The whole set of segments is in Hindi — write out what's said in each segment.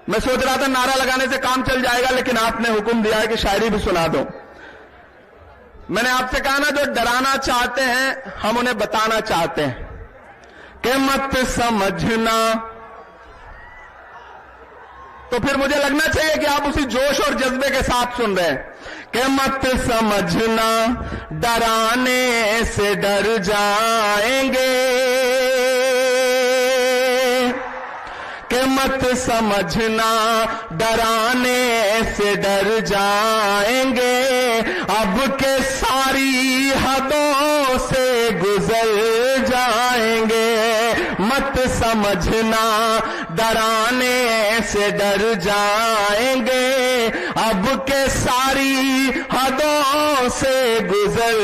मैं सोच रहा था नारा लगाने से काम चल जाएगा, लेकिन आपने हुक्म दिया है कि शायरी भी सुना दो। मैंने आपसे कहा ना, जो डराना चाहते हैं हम उन्हें बताना चाहते हैं कि मत समझना, तो फिर मुझे लगना चाहिए कि आप उसी जोश और जज्बे के साथ सुन रहे हैं कि मत समझना डराने से डर जाएंगे, कि मत समझना डराने से डर जाएंगे, अब के सारी हदों से गुजर जाएंगे। मत समझना डराने से डर जाएंगे, अब के सारी हदों से गुजर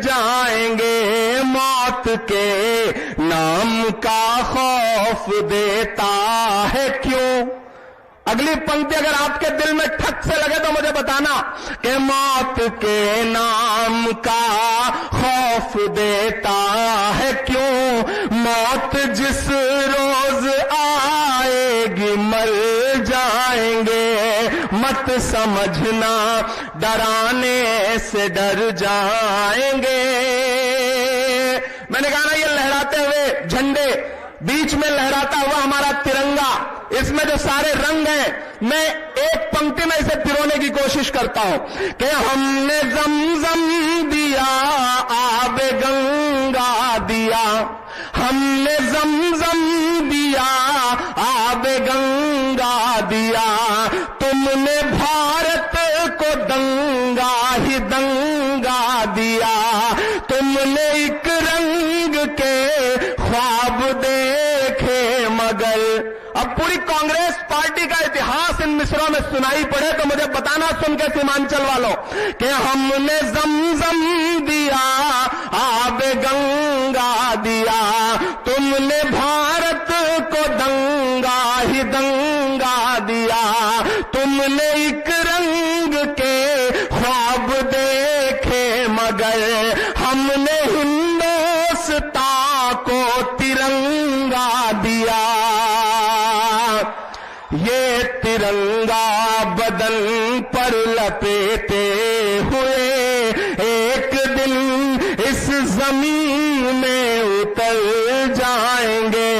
जाएंगे। मौत के नाम का खौफ देता है क्यों? अगली पंक्ति अगर आपके दिल में ठक से लगे तो मुझे बताना कि मौत के नाम का खौफ देता है क्यों? मौत जिस रोज आएगी मर जाएंगे। मत समझना डराने से डर जाएंगे। मैंने कहा ना, ये लहराते हुए झंडे, बीच में लहराता हुआ हमारा तिरंगा, इसमें जो सारे रंग हैं, मैं एक पंक्ति में इसे पिरोने की कोशिश करता हूं कि हमने ज़मज़म दिया, आबे गंगा दिया, हमने ज़मज़म दिया, आबे गंगा दिया, तुमने भारत को दंगा ही दंगा दिया, तुमने एक रंग के ख्वाब देखे मगर। अब पूरी कांग्रेस पार्टी का इतिहास इन मिसरों में सुनाई पड़े तो मुझे बताना, सुन के सीमांचल वालों, कि हमने ज़मज़म दिया, आबे गंगा दिया, तुमने भारत को दंगा ही दंगा दिया, तुमने एक रंग के ख्वाब देखे मगर हमने हिंदुस्तान को तिरंगा दिया। ये तिरंगा बदन पर लपेटे हुए एक दिन इस जमीन में उतर जाएंगे।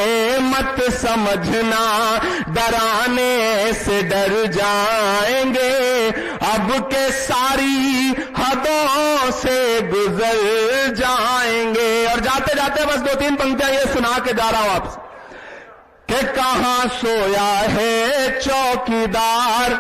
मत समझना डराने से डर जाएंगे, अब के सारी हदों से गुजर जाएंगे। और जाते जाते बस 2-3 पंक्तियां ये सुना के जा रहा हूं आपसे कि कहां सोया है चौकीदार।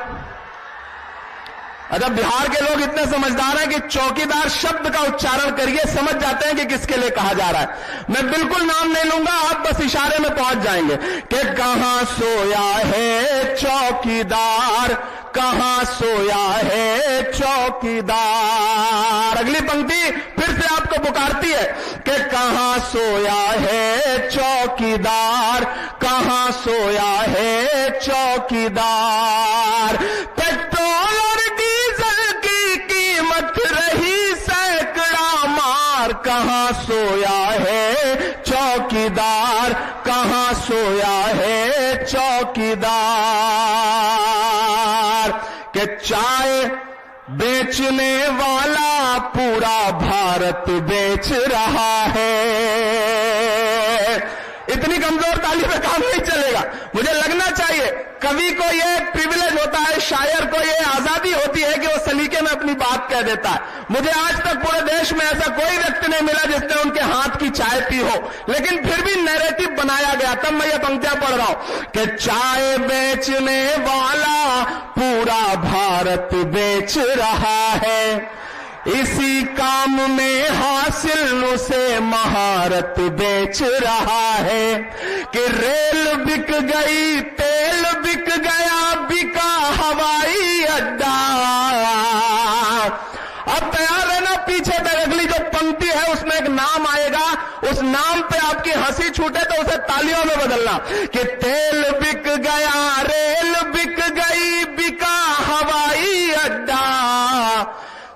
अच्छा, बिहार के लोग इतने समझदार हैं कि चौकीदार शब्द का उच्चारण करिए समझ जाते हैं कि किसके लिए कहा जा रहा है। मैं बिल्कुल नाम नहीं लूंगा, आप बस इशारे में पहुंच जाएंगे कि कहां सोया है चौकीदार, कहां सोया है चौकीदार। अगली पंक्ति फिर से आपको पुकारती है कि कहां सोया है चौकीदार, कहां सोया है चौकीदार। पेट्रोल और डीजल की कीमत रही सैकड़ा मार, कहां सोया है चौकीदार, कहां सोया है चौकीदार। कि चाय बेचने वाला पूरा भारत बेच रहा है। इतनी कमजोर ताली पे काम नहीं चलेगा। मुझे लगना चाहिए कवि को ये प्रिविलेज होता है, शायर को ये आजादी होती है कि वो सलीके में अपनी बात कह देता है। मुझे आज तक पूरे देश में ऐसा कोई व्यक्ति नहीं मिला जिसने उनके हाथ की चाय पी हो, लेकिन फिर भी नैरेटिव बनाया गया। तब मैं ये पंक्तियां पढ़ रहा हूं कि चाय बेचने वाला पूरा भारत बेच रहा है, इसी काम में हासिल उसे महारत बेच रहा है। कि रेल बिक गई, तेल बिक गया, बिका हवाई अड्डा। अब तैयार रहना, पीछे तक अगली जो पंक्ति है उसमें एक नाम आएगा, उस नाम पे आपकी हंसी छूटे तो उसे तालियों में बदलना कि तेल बिक गया, रेल बिक गई, बिका हवाई अड्डा।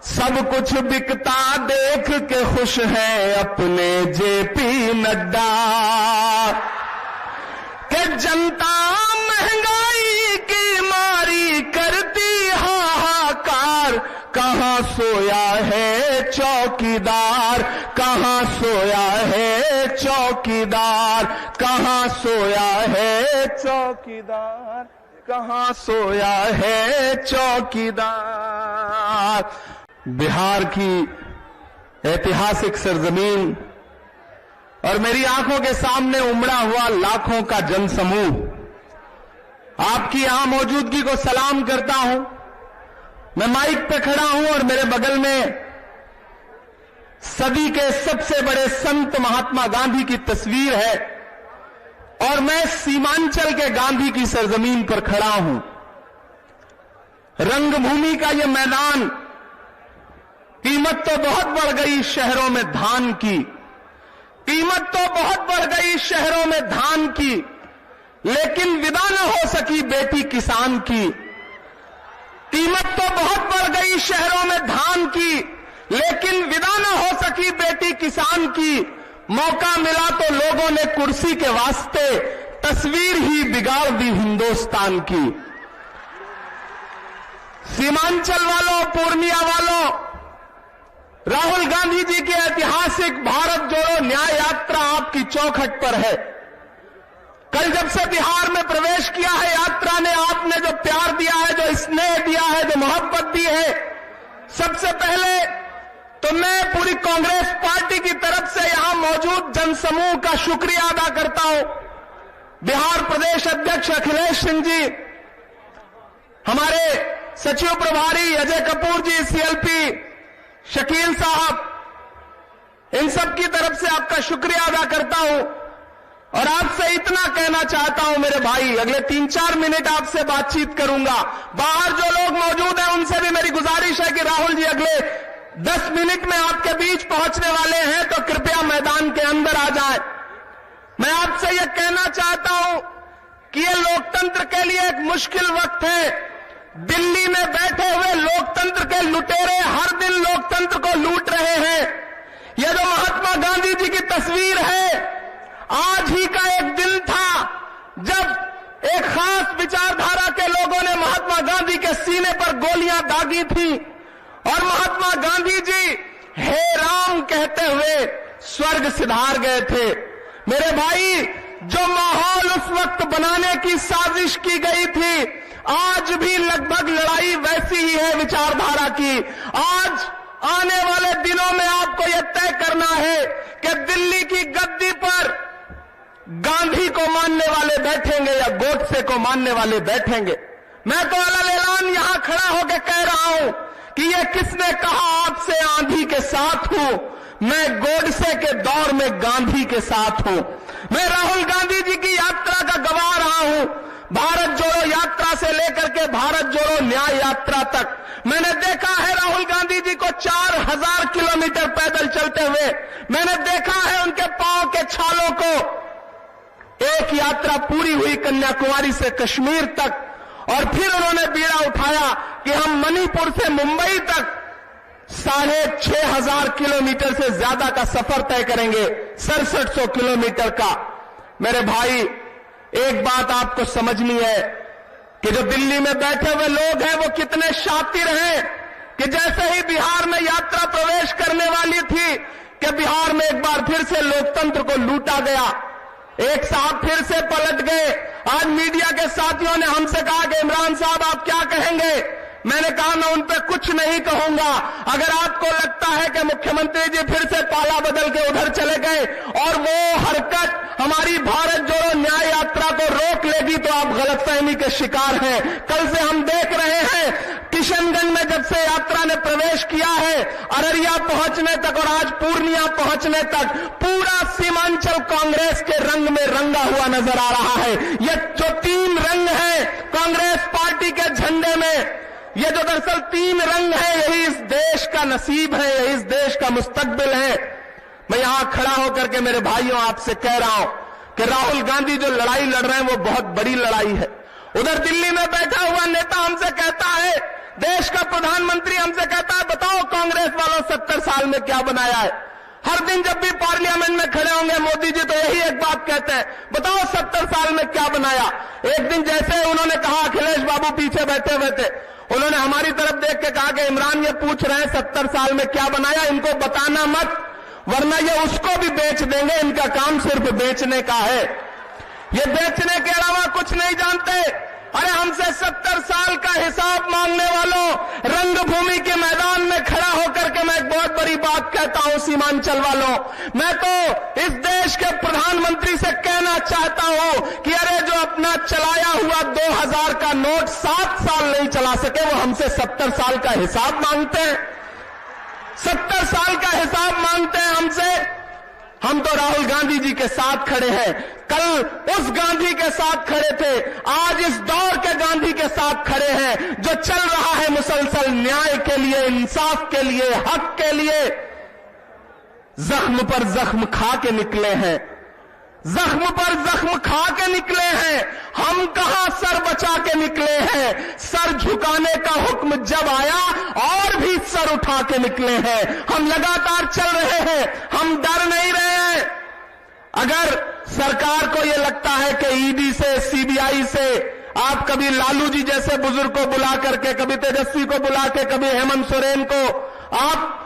सब कुछ बिकता देख के खुश है अपने जेपी नड्डा। कि जनता महंगाई की कहां सोया है चौकीदार, कहां सोया है चौकीदार, कहां सोया है चौकीदार, कहां सोया है चौकीदार। बिहार की ऐतिहासिक सरजमीन और मेरी आंखों के सामने उमड़ा हुआ लाखों का जनसमूह, आपकी यहां मौजूदगी को सलाम करता हूं। मैं माइक पे खड़ा हूं और मेरे बगल में सदी के सबसे बड़े संत महात्मा गांधी की तस्वीर है और मैं सीमांचल के गांधी की सरजमीन पर खड़ा हूं। रंगभूमि का यह मैदान, कीमत तो बहुत बढ़ गई शहरों में धान की, कीमत तो बहुत बढ़ गई शहरों में धान की, लेकिन विदा न हो सकी बेटी किसान की। कीमत तो बहुत बढ़ गई शहरों में धान की, लेकिन विदा न हो सकी बेटी किसान की। मौका मिला तो लोगों ने कुर्सी के वास्ते तस्वीर ही बिगाड़ दी हिंदुस्तान की। सीमांचल वालों, पूर्णिया वालों, राहुल गांधी जी की ऐतिहासिक भारत जोड़ो न्याय यात्रा आपकी चौखट पर है। कल जब से बिहार में प्रवेश किया है यात्रा ने, आपने जो प्यार दिया है, जो स्नेह दिया है, जो मोहब्बत दी है, सबसे पहले तो मैं पूरी कांग्रेस पार्टी की तरफ से यहां मौजूद जनसमूह का शुक्रिया अदा करता हूं। बिहार प्रदेश अध्यक्ष अखिलेश सिंह जी, हमारे सचिव प्रभारी अजय कपूर जी, सीएलपी शकील साहब, इन सब की तरफ से आपका शुक्रिया अदा करता हूं और आपसे इतना कहना चाहता हूं मेरे भाई, अगले 3-4 मिनट आपसे बातचीत करूंगा। बाहर जो लोग मौजूद हैं उनसे भी मेरी गुजारिश है कि राहुल जी अगले 10 मिनट में आपके बीच पहुंचने वाले हैं, तो कृपया मैदान के अंदर आ जाएं। मैं आपसे यह कहना चाहता हूं कि यह लोकतंत्र के लिए एक मुश्किल वक्त है। दिल्ली में बैठे हुए लोकतंत्र के लुटेरे हर दिन लोकतंत्र को लूट रहे हैं। यह जो महात्मा गांधी जी की तस्वीर है, आज ही का एक दिन था जब एक खास विचारधारा के लोगों ने महात्मा गांधी के सीने पर गोलियां दागी थी और महात्मा गांधी जी हे राम कहते हुए स्वर्ग सिधार गए थे। मेरे भाई, जो माहौल उस वक्त बनाने की साजिश की गई थी, आज भी लगभग लड़ाई वैसी ही है विचारधारा की। आज आने वाले दिनों में आपको यह तय करना है कि दिल्ली की गद्दी पर गांधी को मानने वाले बैठेंगे या गोडसे को मानने वाले बैठेंगे। मैं तो अलग-ऐलान यहां खड़ा होकर कह रहा हूं कि यह किसने कहा आपसे आंधी के साथ हूं, मैं गोडसे के दौर में गांधी के साथ हूं। मैं राहुल गांधी जी की यात्रा का गवाह रहा हूं, भारत जोड़ो यात्रा से लेकर के भारत जोड़ो न्याय यात्रा तक। मैंने देखा है राहुल गांधी जी को 4000 किलोमीटर पैदल चलते हुए, मैंने देखा है उनके पांव के छालों को। एक यात्रा पूरी हुई कन्याकुमारी से कश्मीर तक और फिर उन्होंने बीड़ा उठाया कि हम मणिपुर से मुंबई तक 6500 किलोमीटर से ज्यादा का सफर तय करेंगे, 6700 किलोमीटर का। मेरे भाई, एक बात आपको समझनी है कि जो दिल्ली में बैठे हुए लोग हैं वो कितने शातिर हैं कि जैसे ही बिहार में यात्रा प्रवेश करने वाली थी कि बिहार में एक बार फिर से लोकतंत्र को लूटा गया। एक साहब फिर से पलट गए। आज मीडिया के साथियों ने हमसे कहा कि इमरान साहब आप क्या कहेंगे? मैंने कहा मैं उन पर कुछ नहीं कहूंगा। अगर आपको लगता है कि मुख्यमंत्री जी फिर से पाला बदल के उधर चले गए और वो हरकत हमारी भारत जोड़ो न्याय यात्रा को रोक लेगी तो आप गलतफहमी के शिकार हैं। कल से हम देख रहे हैं किशनगंज में जब से यात्रा ने प्रवेश किया है, अररिया पहुंचने तक और आज पूर्णिया पहुंचने तक पूरा सीमांचल कांग्रेस के रंग में रंगा हुआ नजर आ रहा है। ये जो 3 रंग हैं कांग्रेस पार्टी के झंडे में, ये जो दरअसल 3 रंग हैं, यही इस देश का नसीब है, यही इस देश का मुस्तकबिल है। मैं यहां खड़ा होकर के मेरे भाइयों आपसे कह रहा हूं कि राहुल गांधी जो लड़ाई लड़ रहे हैं वो बहुत बड़ी लड़ाई है। उधर दिल्ली में बैठा हुआ नेता हमसे कहता है, देश का प्रधानमंत्री हमसे कहता है बताओ कांग्रेस वालों 70 साल में क्या बनाया है। हर दिन जब भी पार्लियामेंट में खड़े होंगे मोदी जी तो यही एक बात कहते हैं, बताओ 70 साल में क्या बनाया। एक दिन जैसे उन्होंने कहा, अखिलेश बाबू पीछे बैठे हुए थे, उन्होंने हमारी तरफ देख के कहा कि इमरान ये पूछ रहे हैं 70 साल में क्या बनाया, इनको बताना मत, वरना ये उसको भी बेच देंगे। इनका काम सिर्फ बेचने का है, ये बेचने के अलावा कुछ नहीं जानते। अरे हमसे 70 साल का हिसाब मांगने वालों, रंगभूमि के मैदान में खड़ा होकर के मैं एक बहुत बड़ी बात कहता हूं सीमांचल वालों, मैं तो इस देश के प्रधानमंत्री से कहना चाहता हूं कि अरे जो अपना चलाया हुआ 2000 का नोट 7 साल नहीं चला सके, वो हमसे 70 साल का हिसाब मांगते हैं, 70 साल का हिसाब मांगते हैं हमसे। हम तो राहुल गांधी जी के साथ खड़े हैं, कल उस गांधी के साथ खड़े थे, आज इस दौर के गांधी के साथ खड़े हैं जो चल रहा है मुसलसल न्याय के लिए, इंसाफ के लिए, हक के लिए। जख्म पर जख्म खा के निकले हैं, जख्म पर जख्म खा के निकले हैं। हम कहां सर बचा के निकले हैं, सर झुकाने का हुक्म जब आया और भी सर उठा के निकले हैं। हम लगातार चल रहे हैं, हम डर नहीं रहे हैं। अगर सरकार को यह लगता है कि ईडी से, सीबीआई से आप कभी लालू जी जैसे बुजुर्ग को बुला करके, कभी तेजस्वी को बुला के, कभी हेमंत सोरेन को आप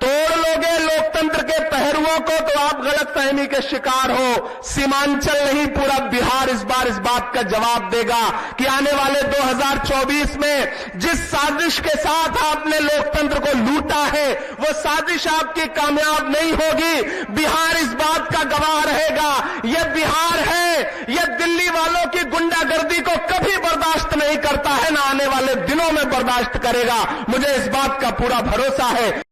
तोड़ लोगे लोकतंत्र के पहरुओं को, तो आप गलतफहमी के शिकार हो। सीमांचल नहीं, पूरा बिहार इस बार इस बात का जवाब देगा कि आने वाले 2024 में जिस साजिश के साथ आपने लोकतंत्र को लूटा है, वो साजिश आपकी कामयाब नहीं होगी। बिहार इस बात का गवाह रहेगा। यह बिहार है, यह दिल्ली वालों की गुंडागर्दी को कभी बर्दाश्त नहीं करता है, ना आने वाले दिनों में बर्दाश्त करेगा। मुझे इस बात का पूरा भरोसा है।